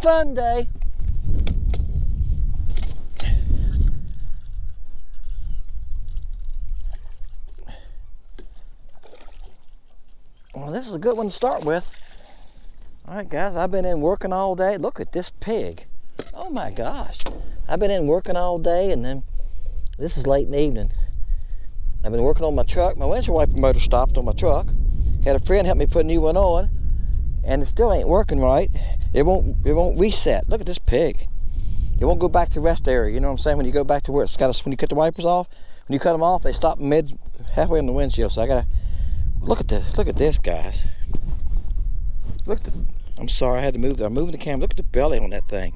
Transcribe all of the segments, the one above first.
fun day. Well, this is a good one to start with. All right, guys, I've been in working all day. Look at this pig. Oh my gosh. I've been in working all day, and then this is late in the evening. I've been working on my truck. My windshield wiper motor stopped on my truck. Had a friend help me put a new one on, and it still ain't working right. It won't reset. Look at this pig. It won't go back to rest area. You know what I'm saying? When you go back to where it's got when you cut the wipers off, when you cut them off, they stop halfway in the windshield. So I gotta look at this. Look at this, guys. Look at the. I'm sorry, I had to move. I'm moving the camera. Look at the belly on that thing.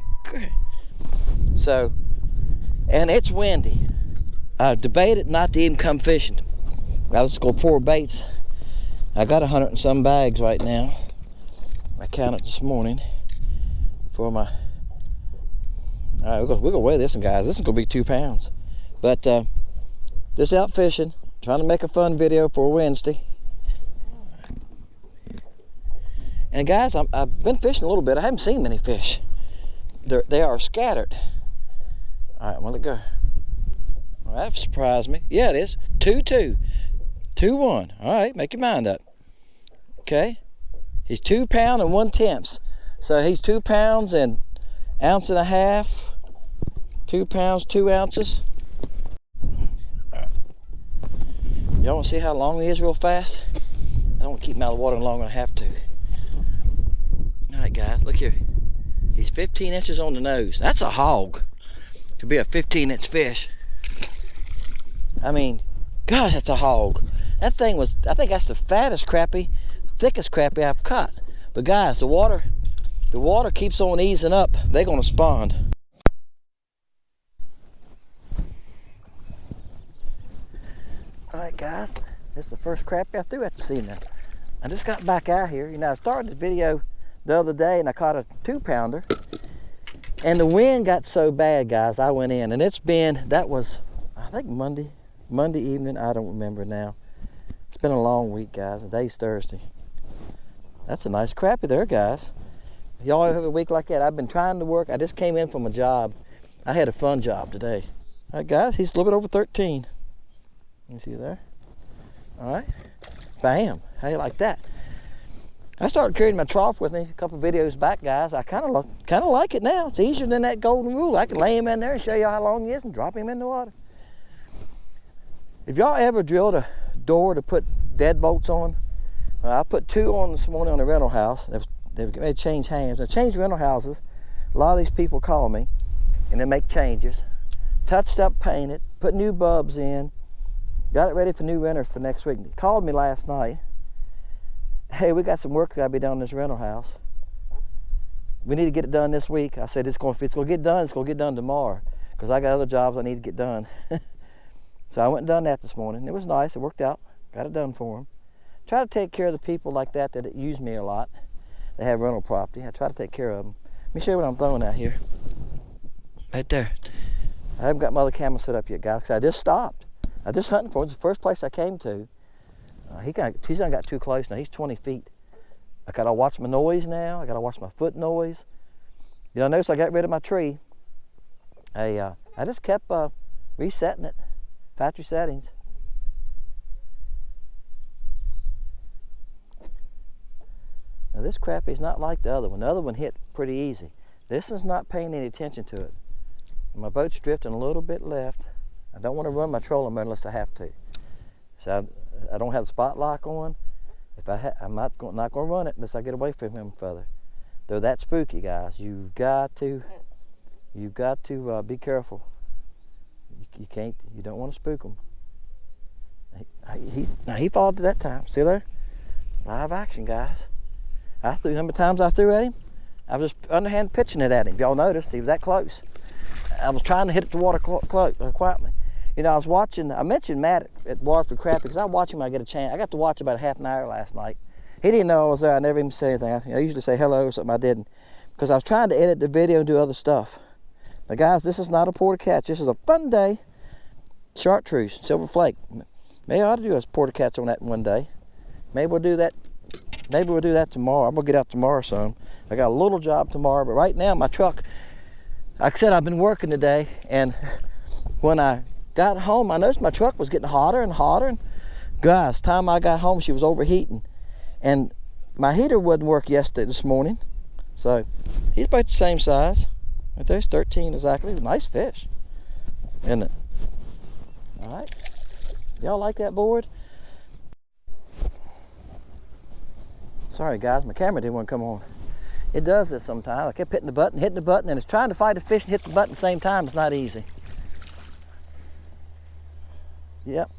So, and it's windy. I debated not to even come fishing. I was just gonna pour baits. I got 100 and some bags right now. I counted this morning for my. All right, we're gonna weigh this one, guys. This is gonna be 2 pounds. But this out fishing, trying to make a fun video for Wednesday. And guys, I've been fishing a little bit. I haven't seen many fish. They are scattered. All right, well, let go. Well, that surprised me. Yeah, it is. 2-2. 2-1. All right, make your mind up. Okay. He's 2 pounds and 1/10. So he's 2 pounds and 1.5 ounces. 2 pounds, 2 ounces. Y'all want to see how long he is real fast? I don't want to keep him out of the water longer than I have to. All right, guys, look here. He's 15 inches on the nose. That's a hog. Could be a 15-inch fish. I mean, gosh, that's a hog. That thing was, I think that's the fattest crappie, thickest crappie I've caught. But guys, the water keeps on easing up. They're gonna spawn. All right, guys, this is the first crappie I threw at this evening. I just got back out here. You know, I started this video the other day and I caught a 2-pounder. And the wind got so bad, guys, I went in. And that was, I think Monday evening, I don't remember now. It's been a long week, guys. Today's Thursday. That's a nice crappie there, guys. Y'all have a week like that. I've been trying to work. I just came in from a job. I had a fun job today. All right, guys, he's a little bit over 13. You see there? All right. Bam. How you like that? I started carrying my trough with me a couple videos back, guys. I kind of like it now. It's easier than that golden rule. I can lay him in there and show you how long he is and drop him in the water. If y'all ever drilled a door to put deadbolts on, I put 2 on this morning on the rental house. They changed hands. They changed rental houses. A lot of these people call me and they make changes. Touched up, painted, put new bulbs in, got it ready for new renters for next week. They called me last night. Hey, we got some work that got to be done in this rental house. We need to get it done this week. I said, if it's going to get done, it's going to get done tomorrow because I got other jobs I need to get done. So I went and done that this morning. It was nice. It worked out. Got it done for them. Try to take care of the people like that use me a lot. They have rental property. I try to take care of them. Let me show you what I'm throwing out here. Right there. I haven't got my other camera set up yet, guys, because I just stopped. I just hunting for him. It's the first place I came to. He's not got too close now. He's 20 feet. I gotta watch my noise now. I gotta watch my foot noise. You know, notice I got rid of my tree. I just kept resetting it. Factory settings. Now this crappie is not like the other one. The other one hit pretty easy. This one's not paying any attention to it. My boat's drifting a little bit left. I don't want to run my trolling motor unless I have to. So I don't have the spot lock on. I'm not going to run it unless I get away from him further. They're that spooky, guys. You've got to be careful. You don't want to spook them. He followed it that time. See there? Live action, guys. How many times I threw at him? I was just underhand pitching it at him. Y'all noticed he was that close. I was trying to hit it to water quietly. You know, I mentioned Matt at Water for Crappie because I watch him when I get a chance. I got to watch about a half an hour last night. He didn't know I was there. I never even said anything. I usually say hello or something. I didn't because I was trying to edit the video and do other stuff. Now, guys, this is not a pour to catch. This is a fun day. Chartreuse, silver flake. Maybe I ought to do a pour to catch on that one day. Maybe we'll do that. Maybe we'll do that tomorrow. I'm gonna get out tomorrow some. I got a little job tomorrow, but right now my truck, like I said, I've been working today, and when I got home, I noticed my truck was getting hotter and hotter. And guys, time I got home, she was overheating, and my heater wouldn't work this morning. So he's about the same size. Right there's 13 exactly. Nice fish, isn't it? All right, y'all like that board? Sorry guys, my camera didn't want to come on. It does this sometimes. I kept hitting the button, and it's trying to fight a fish and hit the button at the same time. It's not easy. Yep,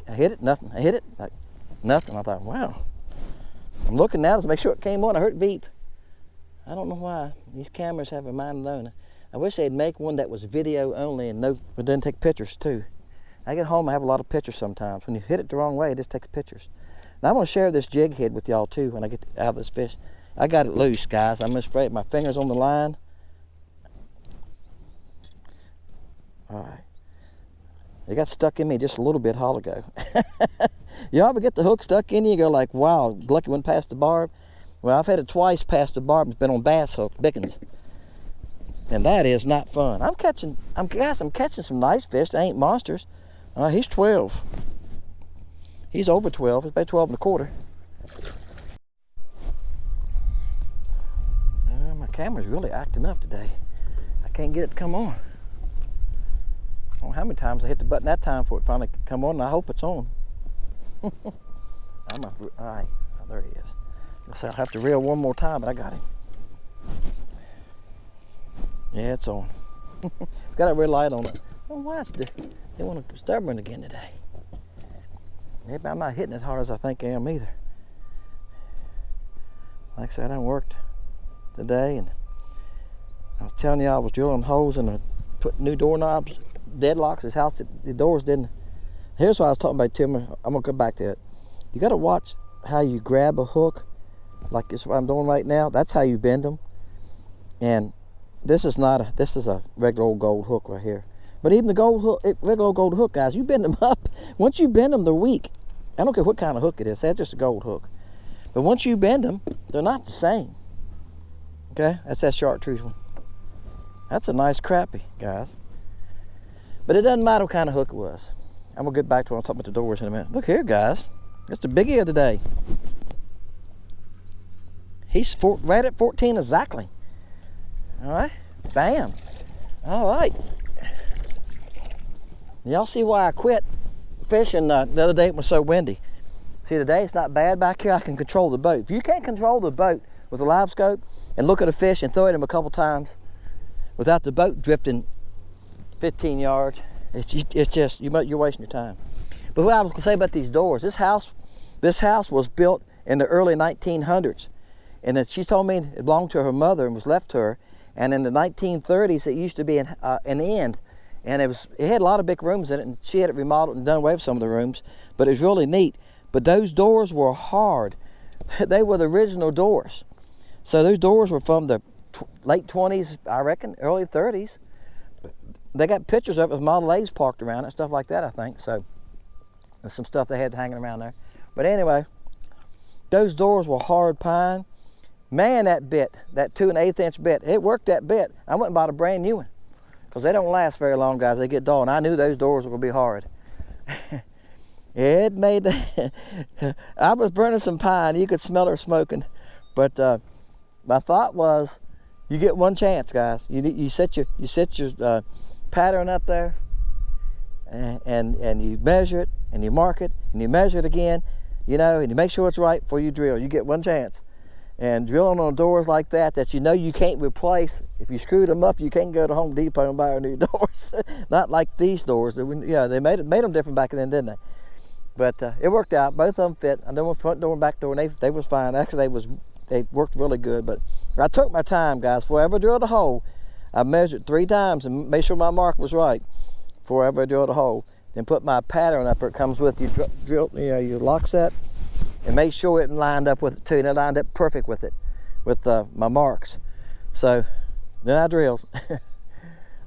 I hit it, nothing. I hit it, like nothing. I thought, wow. I'm looking now to make sure it came on. I heard it beep. I don't know why. These cameras have a mind of their own. I wish they'd make one that was video only and but didn't take pictures too. I get home, I have a lot of pictures sometimes. When you hit it the wrong way, it just takes pictures. Now I'm gonna share this jig head with y'all too when I get out of this fish. I got it loose, guys. I'm afraid my finger's on the line. All right. It got stuck in me just a little bit a while ago. You ever get the hook stuck in you? You go like, wow, lucky it went past the barb. Well, I've had it twice past the barb. It's been on bass hook, Bickens. And that is not fun. I'm catching some nice fish. They ain't monsters. He's 12. He's over 12. He's about 12 and a quarter. My camera's really acting up today. I can't get it to come on. I don't know how many times I hit the button that time for it finally to come on, and I hope it's on. All right, oh, there he is. So I'll have to reel one more time, but I got him. Yeah, it's on. It's got a red light on it. Oh, why they want to stubborn again today. Maybe I'm not hitting it hard as I think I am either. Like I said, I worked today, and I was telling you I was drilling holes and put new doorknobs, deadlocks. His house, the doors didn't. Here's what I was talking about, Tim. I'm gonna go back to it. You got to watch how you grab a hook, like this. What I'm doing right now. That's how you bend them. And this is a regular old gold hook right here. But even the gold hook, regular old gold hook, guys, you bend them up. Once you bend them, they're weak. I don't care what kind of hook it is. That's just a gold hook. But once you bend them, they're not the same. Okay, that's that chartreuse one. That's a nice crappie, guys. But it doesn't matter what kind of hook it was. I'm gonna get back to when I talk about the doors in a minute. Look here, guys. That's the biggie of the day. He's right at 14 exactly. All right, bam. All right. Y'all see why I quit fishing the other day? It was so windy. See, today it's not bad back here. I can control the boat. If you can't control the boat with a LiveScope and look at a fish and throw it him a couple times without the boat drifting 15 yards, it's just you're wasting your time. But what I was gonna say about these doors, this house was built in the early 1900s, and then she told me it belonged to her mother and was left to her. And in the 1930s, it used to be an inn, and it had a lot of big rooms in it, and she had it remodeled and done away with some of the rooms, but it was really neat. But those doors were hard. They were the original doors. So those doors were from the late 20s, I reckon, early 30s. They got pictures of it with Model A's parked around it, stuff like that, I think. So there's some stuff they had hanging around there. But anyway, those doors were hard pine. Man, that 2 1/8 inch bit, it worked that bit. I went and bought a brand new one because they don't last very long, guys. They get dull, and I knew those doors were gonna be hard. It made I was burning some pine. You could smell her smoking. But my thought was, you get one chance, guys. You set your pattern up there, and you measure it, and you mark it, and you measure it again, and you make sure it's right before you drill. You get one chance. And drilling on doors like that you know you can't replace. If you screwed them up, you can't go to Home Depot and buy new doors. Not like these doors. They made them different back then, didn't they? But it worked out. Both of them fit. I know front door and back door, and they was fine. Actually, they worked really good. But I took my time, guys. Before I ever drilled a hole, I measured 3 times and made sure my mark was right before I ever drilled a hole. Then put my pattern up. It comes with your lock set. And make sure it lined up with it too, and it lined up perfect with it, with my marks. So then I drilled.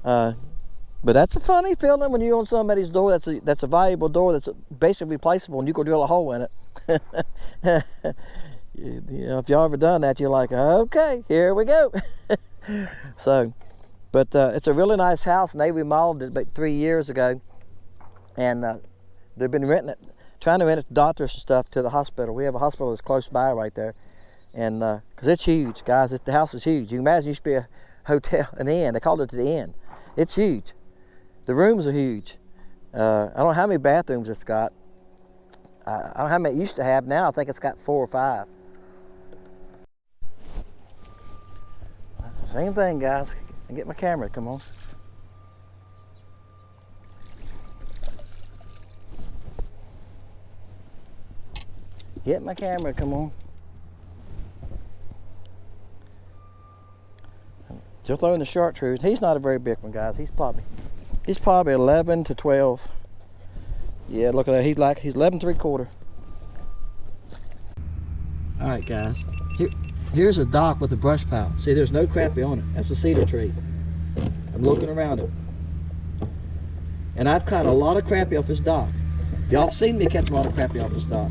But that's a funny feeling when you're on somebody's door. That's a valuable door that's basically replaceable, and you go drill a hole in it. You know, if y'all ever done that, you're like, okay, here we go. So, but it's a really nice house, and they remodeled it about 3 years ago, and they've been renting it, trying to rent it to doctors and stuff to the hospital. We have a hospital that's close by right there, and because it's huge, guys. The house is huge. You can imagine it used to be a hotel, an inn. They called it the inn. It's huge. The rooms are huge. I don't know how many bathrooms it's got. I don't know how many it used to have. Now I think it's got 4 or 5. Same thing, guys. Get my camera, come on. Get my camera, come on. Still throwing the chartreuse. He's not a very big one, guys. He's probably 11 to 12. Yeah, look at that. He's 11 3/4. All right, guys. Here's a dock with a brush pile. See, there's no crappie on it. That's a cedar tree. I'm looking around it. And I've caught a lot of crappie off this dock. Y'all have seen me catch a lot of crappie off this dock.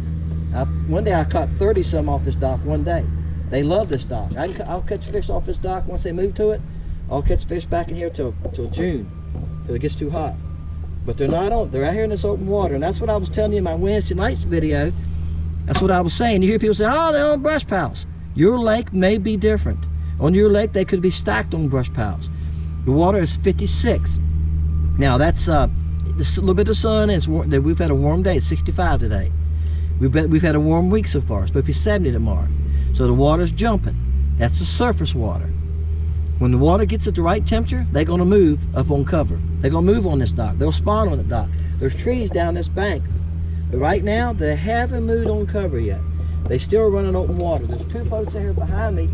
One day I caught 30 some off this dock one day. They love this dock. I'll catch fish off this dock once they move to it. I'll catch fish back in here till June, till it gets too hot. But they're not on. They're out here in this open water, and that's what I was telling you in my Wednesday night's video. That's what I was saying. You hear people say, "Oh, they're on brush piles." Your lake may be different. On your lake, they could be stacked on brush piles. The water is 56. Now that's a little bit of sun. And we've had a warm day. It's 65 today. We've had a warm week so far. It's supposed to be 70 tomorrow. So the water's jumping. That's the surface water. When the water gets at the right temperature, they're going to move up on cover. They're going to move on this dock. They'll spawn on the dock. There's trees down this bank. But right now, they haven't moved on cover yet. They still are running open water. There's 2 boats out here behind me.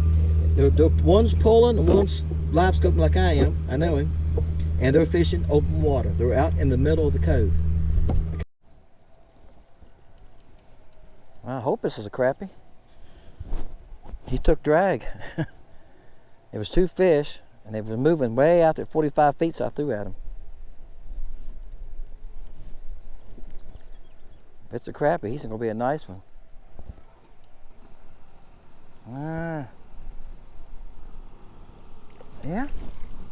One's pulling and one's LiveScoping like I am. I know him. And they're fishing open water. They're out in the middle of the cove. I hope this is a crappie. He took drag. It was 2 fish, and they were moving way out there 45 feet, so I threw at him. If it's a crappie, he's going to be a nice one. Yeah,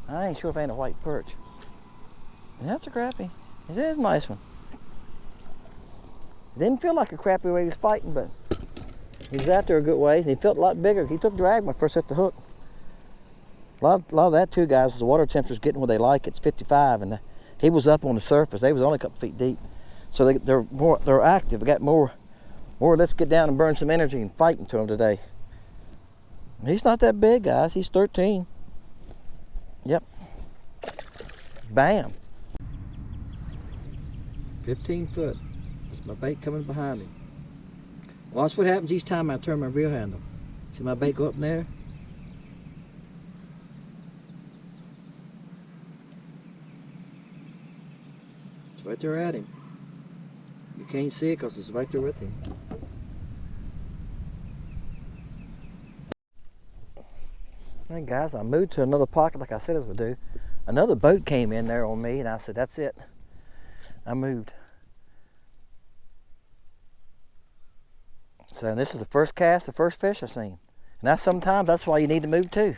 I ain't sure if it ain't a white perch. Yeah, it's a crappie. It is a nice one. It didn't feel like a crappie where he was fighting, but he was out there a good ways, and he felt a lot bigger. He took drag when I first hit the hook. A lot of that too, guys. The water temperature's getting where they like. It's 55, and he was up on the surface. They was only a couple feet deep, so they're active. They got more. Let's get down and burn some energy and fighting to him today. He's not that big, guys. He's 13. Yep. Bam. 15 foot. That's my bait coming behind me. Well, that's what happens each time I turn my reel handle. See my bait go up in there? It's right there at him. You can't see it because it's right there with him. Alright guys, I moved to another pocket like I said I would do. Another boat came in there on me and I said, that's it. I moved. So this is the first cast, the first fish I've seen. And sometimes that's why you need to move too.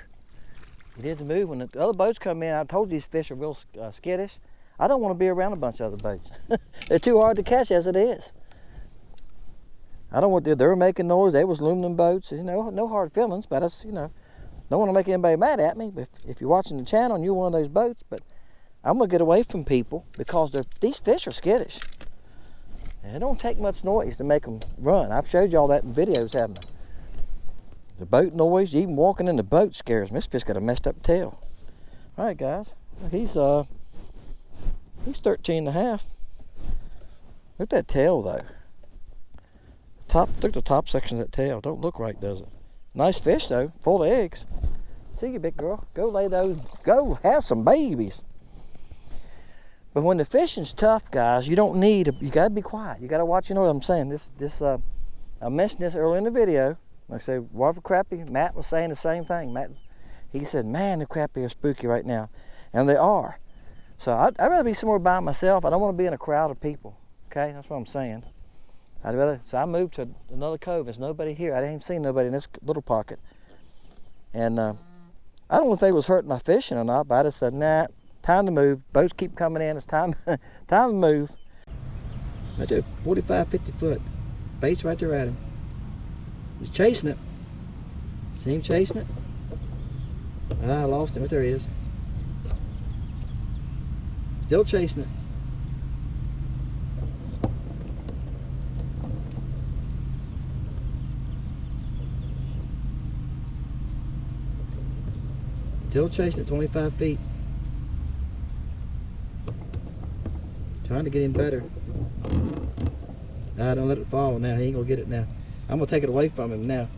You need to move. When the other boats come in, I told you these fish are real skittish. I don't want to be around a bunch of other boats. They're too hard to catch as it is. I don't want to, they were making noise, they was aluminum boats, you know, no hard feelings, but it's, you know, don't want to make anybody mad at me, but if you're watching the channel and you're one of those boats, but I'm going to get away from people because these fish are skittish. And it don't take much noise to make them run. I've showed y'all that in videos, haven't I? The boat noise, even walking in the boat scares me. This fish got a messed up tail. All right, guys. He's 13 and a half. Look at that tail, though. Look at the top section of that tail. Don't look right, does it? Nice fish, though. Full of eggs. See you, big girl. Go lay those. Go have some babies. But when the fishing's tough, guys, you don't need. You gotta be quiet. You gotta watch. You know what I'm saying? I mentioned this earlier in the video. Like I say, water crappie. Matt was saying the same thing. He said, "Man, the crappie are spooky right now," and they are. So I'd rather be somewhere by myself. I don't want to be in a crowd of people. Okay, that's what I'm saying. So I moved to another cove. There's nobody here. I didn't see nobody in this little pocket. And I don't know if they was hurting my fishing or not, but I just said, nah, time to move. Boats keep coming in. It's time, time to move. Right there, 45, 50 foot. Bait's right there at him. He's chasing it. See him chasing it? Ah, I lost him. Right there he is. Still chasing it. Still chasing it 25 feet. Trying to get him better. Don't let it fall now. He ain't gonna get it now. I'm gonna take it away from him now.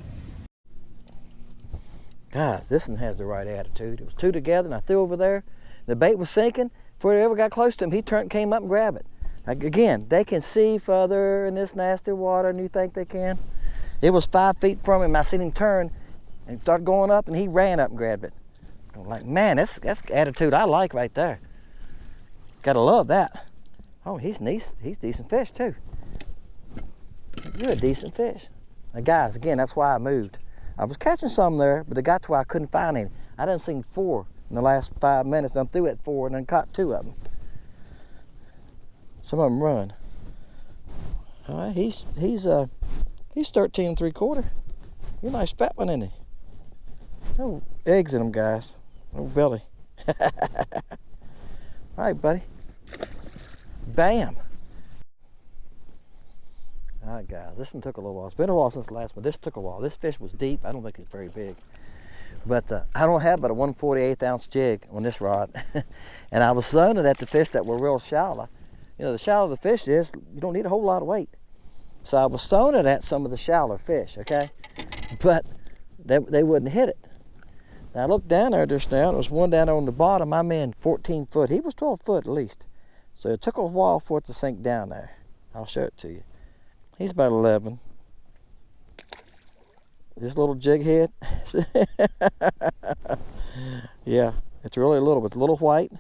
Guys, this one has the right attitude. It was two together and I threw over there. The bait was sinking. Before it ever got close to him, he came up and grabbed it. Like, again, they can see further in this nasty water than you think they can. It was 5 feet from him. I seen him turn and start going up, and he ran up and grabbed it. I'm like, man, that's attitude I like right there. Gotta love that. Oh, he's decent fish too. You're a decent fish. Now guys, again, that's why I moved. I was catching some there, but it got to where I couldn't find any. I done seen 4 in the last 5 minutes. I'm through at 4 and then caught 2 of them. Some of them run. All right, he's 13 3/4. You're a nice fat one, isn't he? No eggs in them, guys. No belly. All right, buddy. Bam. All right, guys. This one took a little while. It's been a while since the last one. This took a while. This fish was deep. I don't think it's very big. But I don't have but a 1/48 ounce jig on this rod. And I was zoning at the fish that were real shallow. You know, the shallower the fish is, you don't need a whole lot of weight. So I was throwing it at some of the shallower fish, okay? But they wouldn't hit it. Now I looked down there just now. There was one down on the bottom. I'm in 14 foot. He was 12 foot at least. So it took a while for it to sink down there. I'll show it to you. He's about 11. This little jig head. Yeah, it's really little, but it's a little white.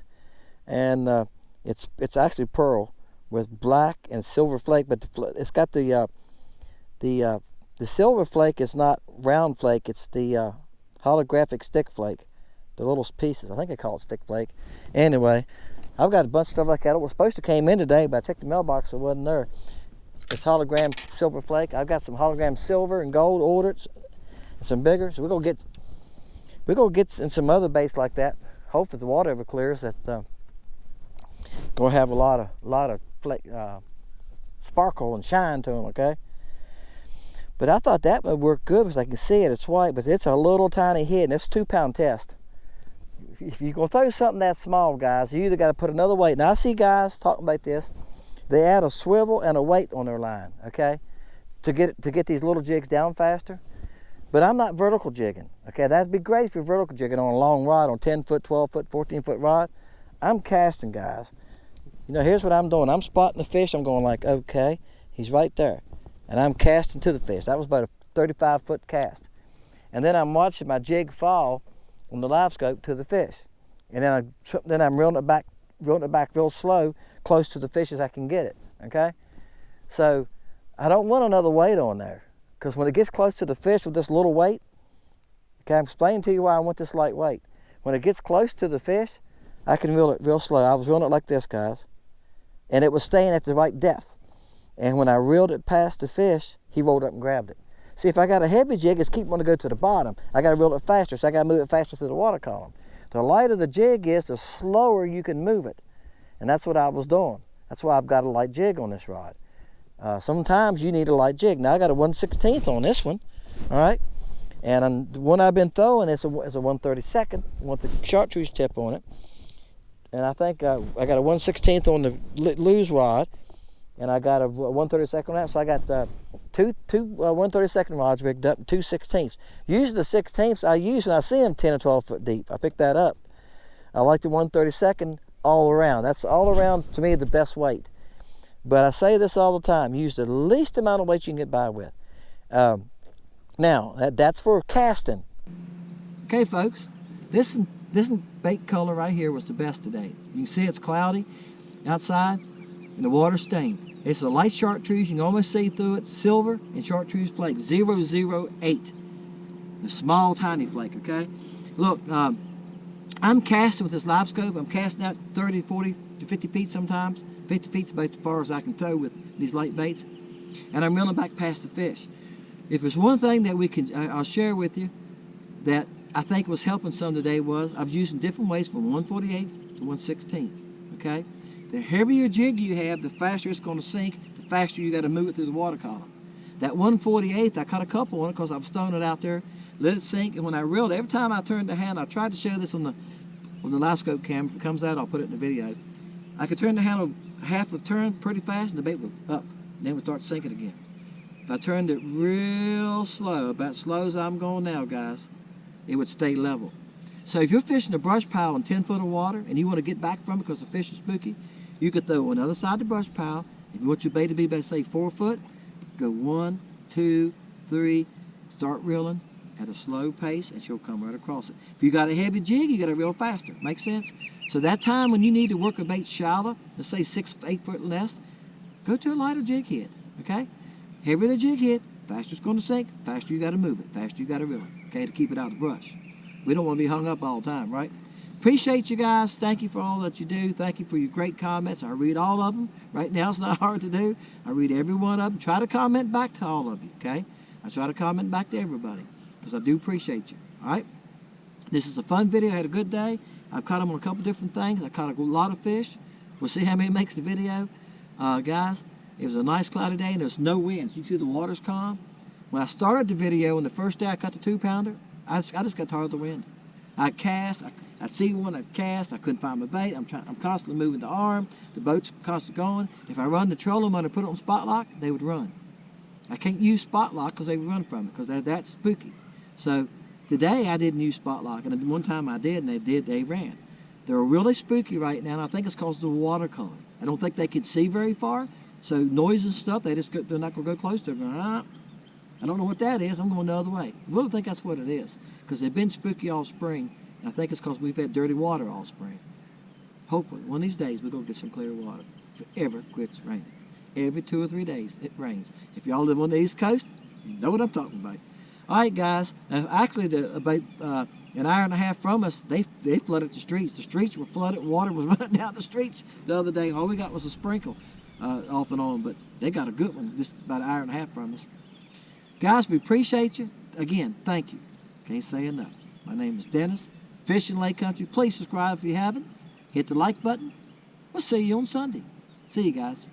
And it's actually pearl with black and silver flake, but it's got the silver flake is not round flake, it's the holographic stick flake, the little pieces. I think they call it stick flake. Anyway, I've got a bunch of stuff like that. It was supposed to came in today, but I checked the mailbox, it wasn't there. It's hologram silver flake. I've got some hologram silver and gold ordered, and some bigger. So we're gonna get in some other baits like that. Hopefully the water ever clears. That gonna have a lot of flake, sparkle and shine to them. Okay. But I thought that would work good because I can see it. It's white, but it's a little tiny head, and it's a 2-pound test. If you're gonna throw something that small, guys, you either got to put another weight. Now I see guys talking about this. They add a swivel and a weight on their line, okay, to get these little jigs down faster. But I'm not vertical jigging, okay. That'd be great if you're vertical jigging on a long rod, on 10 foot, 12 foot, 14 foot rod. I'm casting, guys. You know, here's what I'm doing. I'm spotting the fish. I'm going like, okay, he's right there, and I'm casting to the fish. That was about a 35 foot cast, and then I'm watching my jig fall on the LiveScope to the fish, and then I'm reeling it back real slow, close to the fish as I can get it, okay? So I don't want another weight on there, because when it gets close to the fish with this little weight, okay, I'm explaining to you why I want this light weight. When it gets close to the fish, I can reel it real slow. I was reeling it like this, guys, and it was staying at the right depth. And when I reeled it past the fish, he rolled up and grabbed it. See, if I got a heavy jig, it's keep wanting to go to the bottom. I got to reel it faster, so I got to move it faster through the water column. The lighter the jig is, the slower you can move it. And that's what I was doing. That's why I've got a light jig on this rod. Sometimes you need a light jig. Now I got a 1/16 on this one, all right? And the one I've been throwing is a 1/32 with the chartreuse tip on it. And I think I got a 1/16 on the lose rod, and I got a 1/32 on that. So I got two 1/32 rods rigged up, and 2/16. Usually the 16ths I use when I see them 10 or 12 foot deep. I pick that up. I like the 1/32 all around. That's all around, to me, the best weight. But I say this all the time: use the least amount of weight you can get by with. Now that's for casting. Okay, folks, this bait color right here was the best today. You can see it's cloudy outside, and the water's stained. It's a light chartreuse. You can almost see through it. Silver and chartreuse flake. 008. The small, tiny flake, okay? Look, I'm casting with this LiveScope. I'm casting out 30, 40 to 50 feet sometimes. 50 feet's about as far as I can throw with these light baits. And I'm reeling back past the fish. If there's one thing that we can, I'll share with you that I think was helping some today was I was using different ways from 1/48 to 1/16, okay? The heavier jig you have, the faster it's going to sink, the faster you got to move it through the water column. That 1/48, I caught a couple on it because I was throwing it out there, let it sink, and when I reeled, every time I turned the handle, I tried to show this on the LiveScope cam. If it comes out, I'll put it in the video. I could turn the handle half a turn pretty fast, and the bait would up, and then it would start sinking again. If I turned it real slow, about as slow as I'm going now, guys, it would stay level. So if you're fishing a brush pile in 10 foot of water and you want to get back from it because the fish is spooky, you could throw on the other side of the brush pile. If you want your bait to be, say, 4 foot, go 1, 2, 3, start reeling at a slow pace, and she'll come right across it. If you got a heavy jig, you got to reel faster. Make sense? So that time when you need to work a bait shallow, let's say 6, 8 foot less, go to a lighter jig head, okay? Heavier the jig head, faster it's going to sink, faster you got to move it, faster you got to reel it, okay, to keep it out of the brush. We don't want to be hung up all the time, right? Appreciate you guys. Thank you for all that you do. Thank you for your great comments. I read all of them. Right now it's not hard to do. I read every one of them. Try to comment back to all of you, okay? I try to comment back to everybody because I do appreciate you, all right? This is a fun video. I had a good day. I've caught them on a couple different things. I caught a lot of fish. We'll see how many makes the video. Guys, it was a nice cloudy day and there's no wind. So you can see the water's calm. When I started the video on the first day I caught the 2-pounder, I just got tired of the wind. I'd cast, I'd see one, I'd cast, I couldn't find my bait. I'm constantly moving the arm, the boat's constantly going. If I run the trolling motor and put it on spot lock, they would run. I can't use spot lock because they would run from it because that's spooky. So today I didn't use spot lock, and one time I did, and they ran. They're really spooky right now, and I think it's because of the watercolor. I don't think they can see very far, so noise and stuff, they're not going to go close to them. I don't know what that is. I'm going the other way. I really think that's what it is because they've been spooky all spring. And I think it's because we've had dirty water all spring. Hopefully, one of these days, we're going to get some clear water. If it ever quits raining. Every 2 or 3 days, it rains. If y'all live on the East Coast, you know what I'm talking about. All right, guys. Actually, about an hour and a half from us, they flooded the streets. The streets were flooded. Water was running down the streets the other day. All we got was a sprinkle off and on. But they got a good one just about an hour and a half from us. Guys, we appreciate you. Again, thank you. Can't say enough. My name is Dennis. Fishing Lake Country. Please subscribe if you haven't. Hit the like button. We'll see you on Sunday. See you guys.